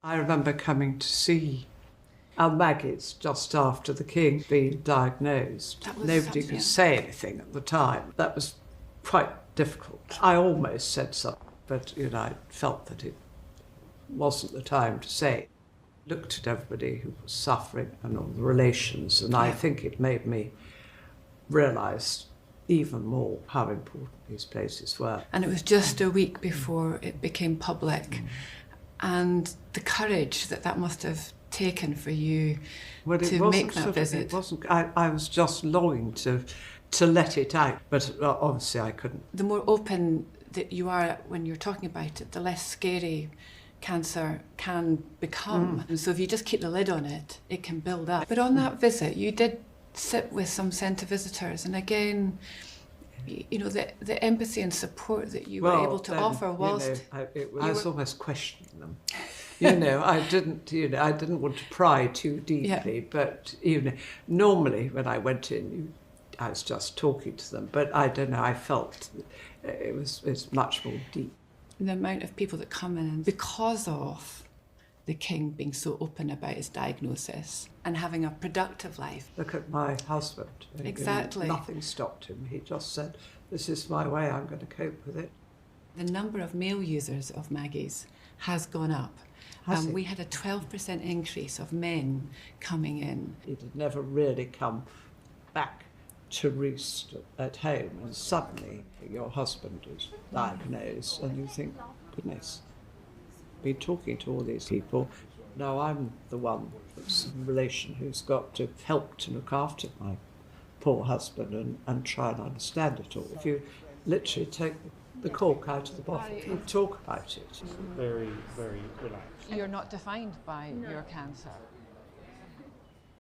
I remember coming to see our Maggie's just after the King being diagnosed. Nobody could say anything at the time. That was quite difficult. I almost said something, but I felt that it wasn't the time to say. Looked at everybody who was suffering and all the relations, and I think it made me realise even more how important these places were. And it was just a week before it became public, and the courage that must have taken for you to make that visit. It wasn't. I was just longing to let it out, but obviously I couldn't. The more open that you are when you're talking about it, the less scary cancer can become. And so if you just keep the lid on it, it can build up. But on that visit, you did sit with some centre visitors, and again, the empathy and support that you were able to offer whilst I was almost questioning them. I didn't want to pry too deeply, but normally when I went in, I was just talking to them. But I don't know. I felt it's much more deep. The amount of people that come in because of the King being so open about his diagnosis and having a productive life. Look at my husband. Exactly. Nothing stopped him. He just said, "This is my way, I'm going to cope with it." The number of male users of Maggie's has gone up. We had a 12% increase of men coming in. It had never really come back to roost at home, and suddenly your husband is diagnosed and you think, goodness, been talking to all these people, now I'm the one that's in relation who's got to help to look after my poor husband and try and understand it all. If you literally take the cork out of the bottle and talk about it. Very, very relaxed. You're not defined by your cancer.